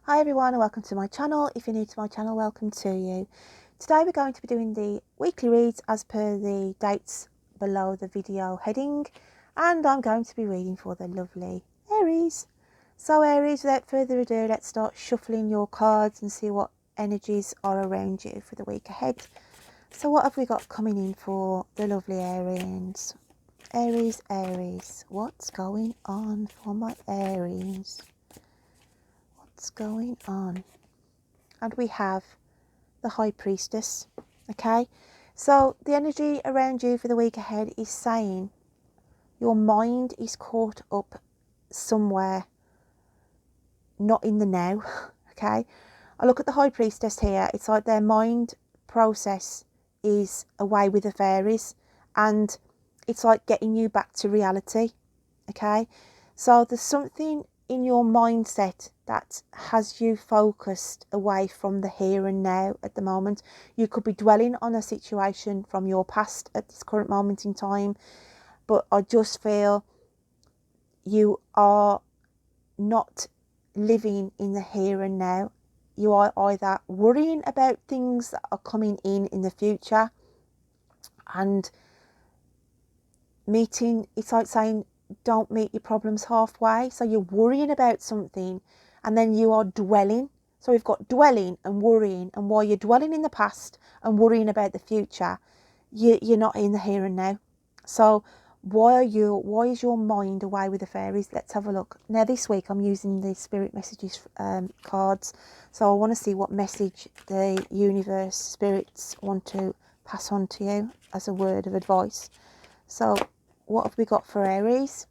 Hi everyone and welcome to my channel. If you're new to my channel, welcome to you. Today we're going to be doing the weekly reads as per the dates below the video heading, and I'm going to be reading for the lovely Aries. So Aries, without further ado, let's start shuffling your cards and see what energies are around you for the week ahead. So what have we got coming in for the lovely Aries? Aries, what's going on for my Aries? What's going on? And we have the High Priestess. Okay, so the energy around you for the week ahead is saying your mind is caught up somewhere, not in the now. Okay, I look at the High Priestess here. It's like their mind process is away with the fairies, and it's like getting you back to reality. Okay, so there's something in your mindset that has you focused away from the here and now at the moment. You could be dwelling on a situation from your past at this current moment in time, but I just feel you are not living in the here and now. You are either worrying about things that are coming in the future and it's like saying don't meet your problems halfway. So you're worrying about something and then you are dwelling. So we've got dwelling and worrying, and while you're dwelling in the past and worrying about the future, you're not in the here and now. So why is your mind away with the fairies? Let's have a look. Now this week I'm using the Spirit Messages cards, so I want to see what message the universe, spirits want to pass on to you as a word of advice. So what have we got for Aries?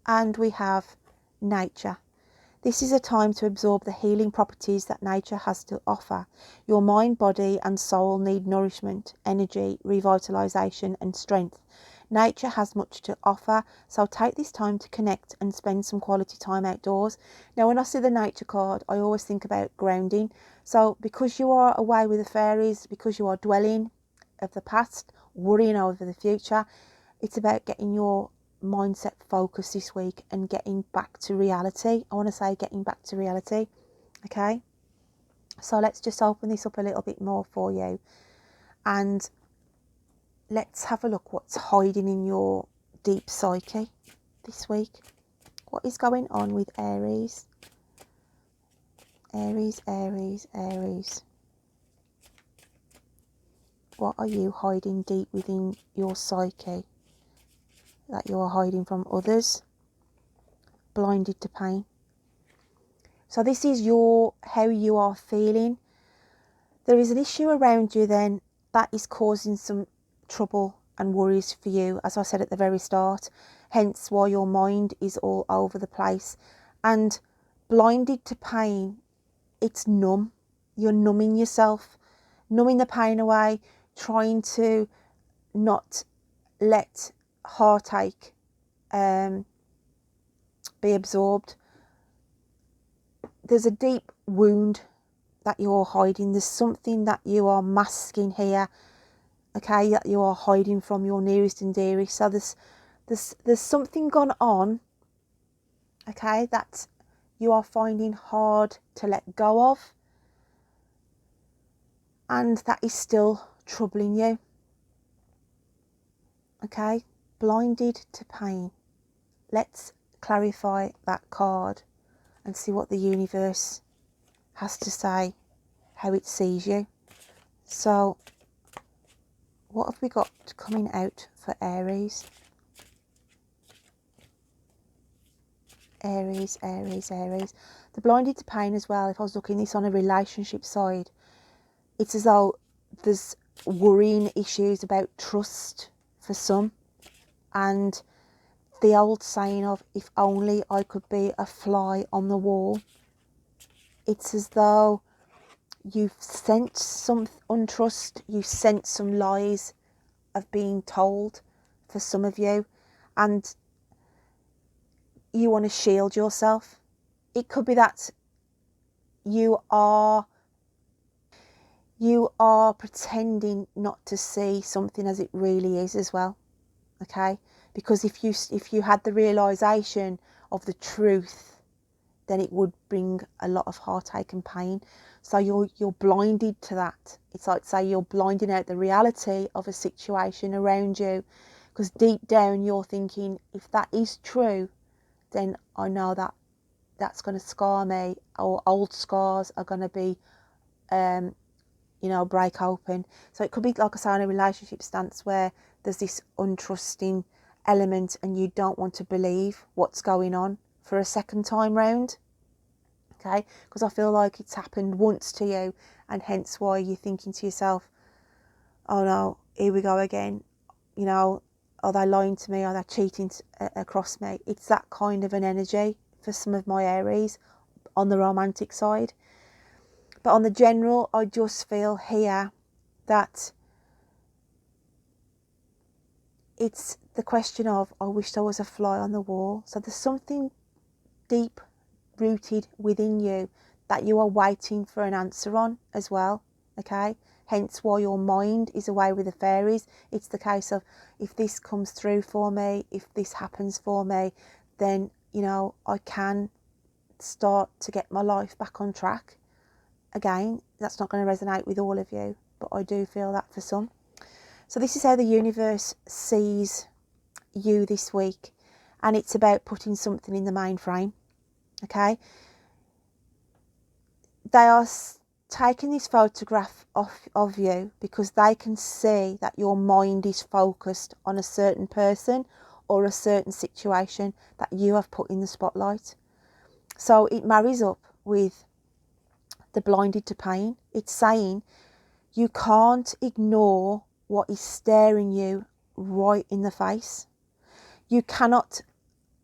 And we have nature. This is a time to absorb the healing properties that nature has to offer. Your mind, body and soul need nourishment, energy, revitalisation and strength. Nature has much to offer, so take this time to connect and spend some quality time outdoors. Now when I see the nature card, I always think about grounding. So because you are away with the fairies, because you are dwelling of the past, worrying over the future, it's about getting your mindset focused this week and getting back to reality. I want to say getting back to reality. Okay, so let's just open this up a little bit more for you and let's have a look what's hiding in your deep psyche this week. What is going on with Aries? Aries. What are you hiding deep within your psyche that you are hiding from others? Blinded to pain. So this is how you are feeling. There is an issue around you then that is causing some trouble and worries for you, as I said at the very start, hence why your mind is all over the place. And blinded to pain, it's numb. You're numbing yourself, numbing the pain away, trying to not let heartache be absorbed. There's a deep wound that you're hiding. There's something that you are masking here, okay, that you are hiding from your nearest and dearest. So there's something gone on, okay, that you are finding hard to let go of, and that is still troubling you. Okay, blinded to pain. Let's clarify that card and see what the universe has to say, how it sees you. So what have we got coming out for Aries? Aries. The blinded to pain as well. If I was looking this on a relationship side, it's as though there's worrying issues about trust for some, and the old saying of if only I could be a fly on the wall. It's as though you've sensed some untrust, you sense some lies of being told for some of you, and you want to shield yourself. It could be that you are pretending not to see something as it really is as well. Okay, because if you had the realization of the truth, then it would bring a lot of heartache and pain. So you're blinded to that. It's like, say, you're blinding out the reality of a situation around you, because deep down you're thinking, if that is true, then I know that that's going to scar me, or old scars are going to be break open. So it could be, like I say, on a relationship stance where there's this untrusting element and you don't want to believe what's going on for a second time round. Okay, because I feel like it's happened once to you, and hence why you're thinking to yourself, oh no, here we go again. Are they lying to me? Are they cheating across me? It's that kind of an energy for some of my Aries on the romantic side. But on the general, I just feel here that it's the question of, I wish there was a fly on the wall. So there's something deep rooted within you that you are waiting for an answer on as well. Okay, hence why your mind is away with the fairies. It's the case of, if this comes through for me, if this happens for me, then I can start to get my life back on track. Again, that's not going to resonate with all of you, but I do feel that for some. So this is how the universe sees you this week, and it's about putting something in the main frame. Okay, they are taking this photograph of you because they can see that your mind is focused on a certain person or a certain situation that you have put in the spotlight. So it marries up with the blinded to pain. It's saying you can't ignore what is staring you right in the face. You cannot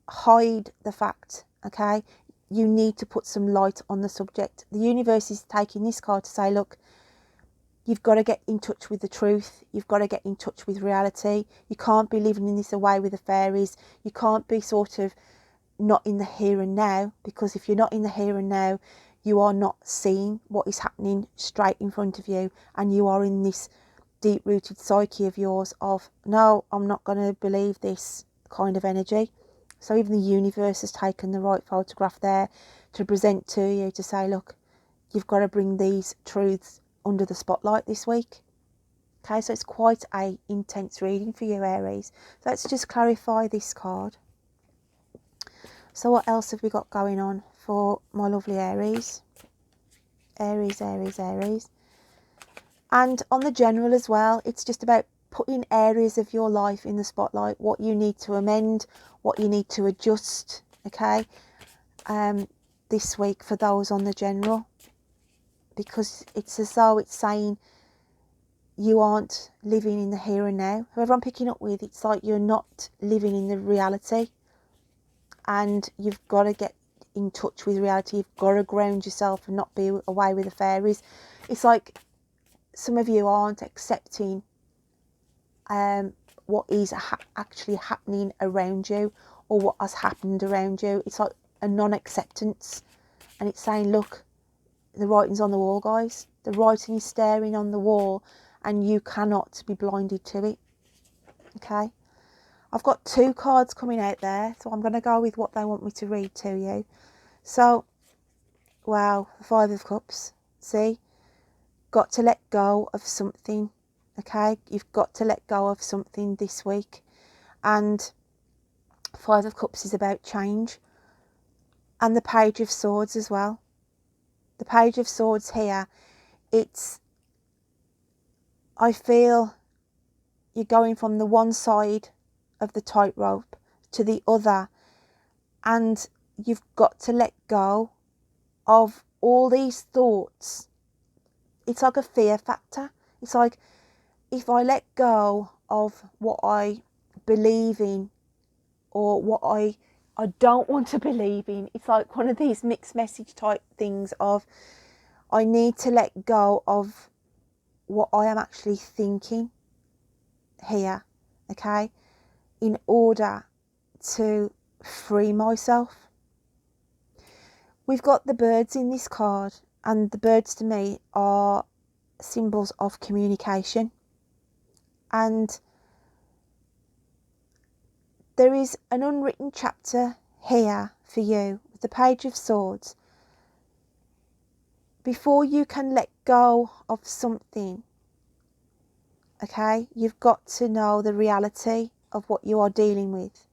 hide the fact, okay? You need to put some light on the subject. The universe is taking this card to say, look, you've got to get in touch with the truth. You've got to get in touch with reality. You can't be living in this away with the fairies. You can't be sort of not in the here and now, because if you're not in the here and now, you are not seeing what is happening straight in front of you, and you are in this deep-rooted psyche of yours of, no, I'm not going to believe this kind of energy. So even the universe has taken the right photograph there to present to you, to say, look, you've got to bring these truths under the spotlight this week. Okay, so it's quite a intense reading for you, Aries. So let's just clarify this card. So what else have we got going on for my lovely Aries? Aries, Aries, Aries. And on the general as well, it's just about putting areas of your life in the spotlight, what you need to amend, what you need to adjust, okay, this week for those on the general. Because it's as though it's saying you aren't living in the here and now. Whoever I'm picking up with, it's like you're not living in the reality. And you've got to get in touch with reality. You've got to ground yourself and not be away with the fairies. It's like some of you aren't accepting what is actually happening around you, or what has happened around you. It's like a non-acceptance. And it's saying, look, the writing's on the wall, guys. The writing is staring on the wall, and you cannot be blinded to it. Okay, I've got two cards coming out there, so I'm going to go with what they want me to read to you. So, wow, the Five of Cups. See, got to let go of something. Okay, you've got to let go of something this week. And Five of Cups is about change. And the Page of Swords as well. The Page of Swords here, I feel you're going from the one side of the tightrope to the other, and you've got to let go of all these thoughts. It's like a fear factor. It's like, if I let go of what I believe in, or what I don't want to believe in, it's like one of these mixed message type things of, I need to let go of what I am actually thinking here, okay, in order to free myself. We've got the birds in this card, and the birds to me are symbols of communication. And there is an unwritten chapter here for you the Page of Swords, before you can let go of something, okay, you've got to know the reality of what you are dealing with.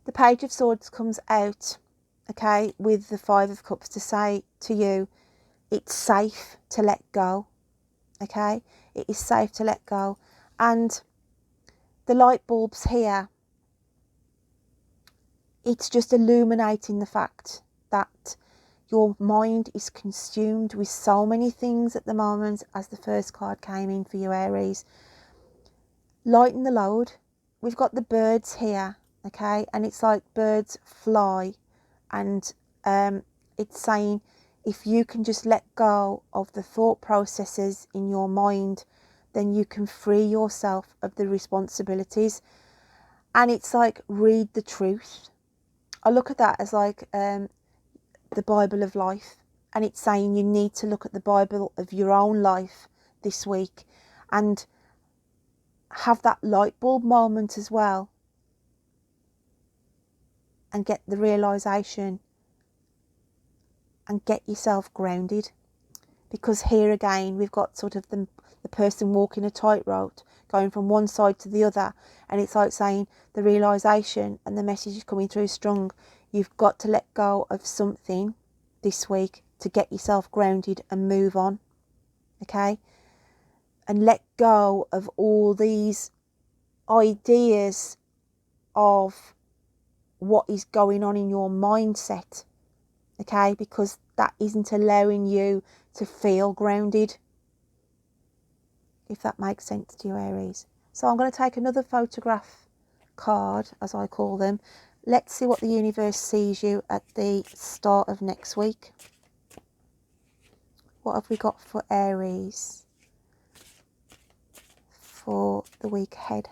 The Page of Swords comes out, okay, with the Five of Cups to say to you, it's safe to let go, okay? It is safe to let go. And the light bulbs here, it's just illuminating the fact that your mind is consumed with so many things at the moment, as the first card came in for you, Aries. Lighten the load. We've got the birds here, okay? And it's like birds fly. And it's saying if you can just let go of the thought processes in your mind, then you can free yourself of the responsibilities. And it's like, read the truth. I look at that as like the Bible of life, and it's saying you need to look at the Bible of your own life this week and have that light bulb moment as well, and get the realization and get yourself grounded. Because here again we've got sort of the person walking a tightrope, going from one side to the other, and it's like saying the realization and the message is coming through strong. You've got to let go of something this week to get yourself grounded and move on, okay? And let go of all these ideas of what is going on in your mindset, okay? Because that isn't allowing you to feel grounded, if that makes sense to you, Aries. So I'm going to take another photograph card, as I call them. Let's see what the universe sees you at the start of next week. What have we got for Aries for the week ahead?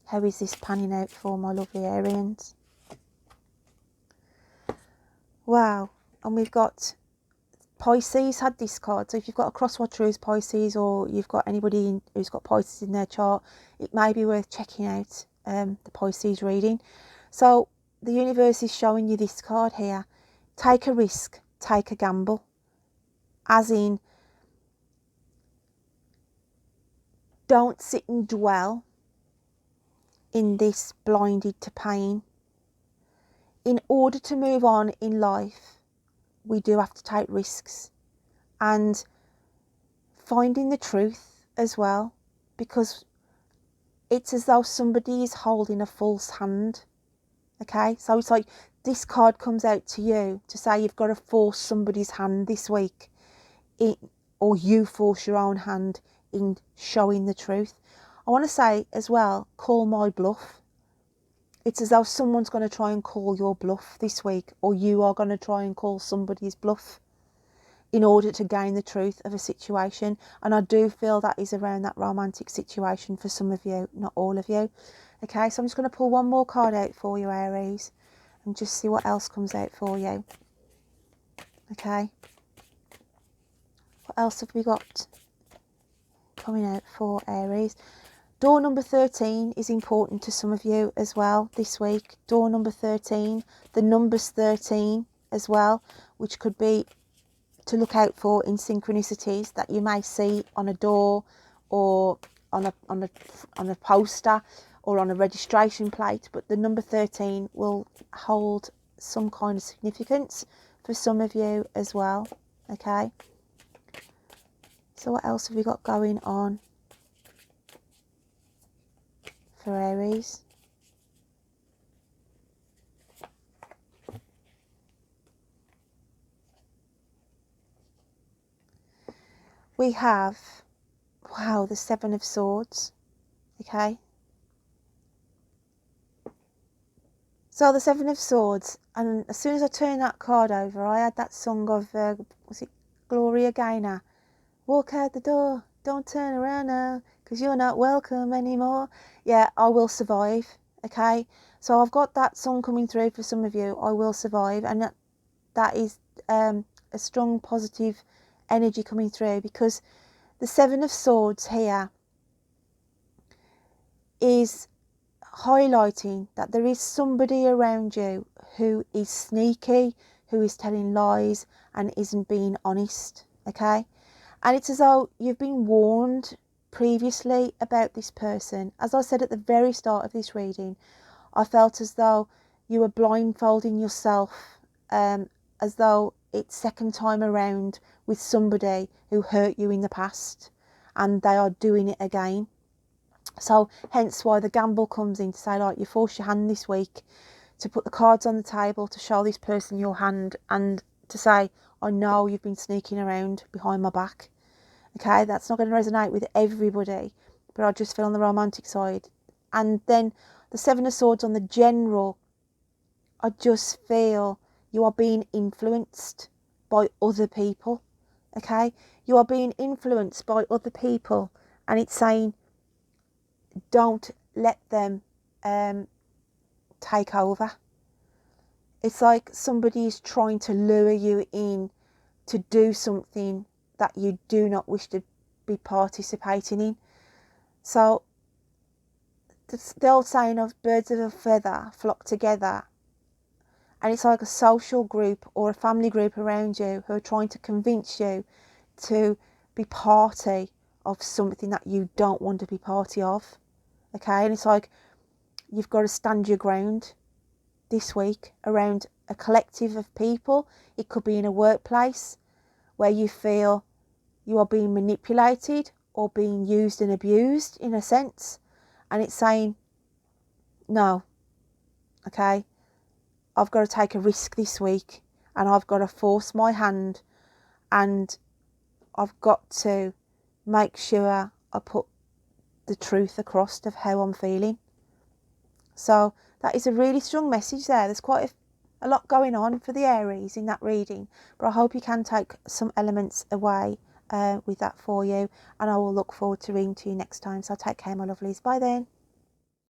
How is this panning out for my lovely Arians? Wow. And we've got Pisces had this card. So if you've got a cross-watcher who's Pisces, or you've got anybody who's got Pisces in their chart, it may be worth checking out the Pisces reading. So the universe is showing you this card here. Take a risk, take a gamble. As in, don't sit and dwell in this blinded to pain. In order to move on in life, we do have to take risks, and finding the truth as well, because it's as though somebody is holding a false hand, okay? So it's like this card comes out to you to say you've got to force somebody's hand this week, or you force your own hand in showing the truth. I want to say as well, call my bluff. It's as though someone's going to try and call your bluff this week, or you are going to try and call somebody's bluff in order to gain the truth of a situation. And I do feel that is around that romantic situation for some of you, not all of you. Okay, so I'm just going to pull one more card out for you, Aries, and just see what else comes out for you. Okay, what else have we got coming out for Aries? Door number 13 is important to some of you as well this week. Door number 13, the numbers 13 as well, which could be to look out for in synchronicities that you may see on a door, or on a poster, or on a registration plate. But the number 13 will hold some kind of significance for some of you as well. Okay, so what else have we got going on for Aries? We have, wow, the Seven of Swords. Okay, so the Seven of Swords, and as soon as I turned that card over, I had that song of was it Gloria Gaynor, walk out the door, don't turn around now, because you're not welcome anymore. Yeah, I will survive. Okay, so I've got that song coming through for some of you, I will survive. And that is a strong positive energy coming through, because the Seven of Swords here is highlighting that there is somebody around you who is sneaky, who is telling lies and isn't being honest, okay? And it's as though you've been warned previously about this person. As I said at the very start of this reading, I felt as though you were blindfolding yourself, as though it's second time around with somebody who hurt you in the past and they are doing it again. So hence why the gamble comes in to say, like, you force your hand this week to put the cards on the table, to show this person your hand and to say, I know you've been sneaking around behind my back. Okay, that's not going to resonate with everybody, but I just feel on the romantic side. And then the Seven of Swords on the general, I just feel you are being influenced by other people. Okay, you are being influenced by other people, and it's saying don't let them take over. It's like somebody is trying to lure you in to do something that you do not wish to be participating in. So the old saying of birds of a feather flock together, and it's like a social group or a family group around you who are trying to convince you to be party of something that you don't want to be party of. Okay, and it's like you've got to stand your ground this week around a collective of people. It could be in a workplace where you feel you are being manipulated or being used and abused in a sense, and it's saying no, okay, I've got to take a risk this week and I've got to force my hand and I've got to make sure I put the truth across of how I'm feeling. So that is a really strong message there. There's quite a lot going on for the Aries in that reading, but I hope you can take some elements away with that for you, and I will look forward to reading to you next time. So take care, my lovelies. Bye then.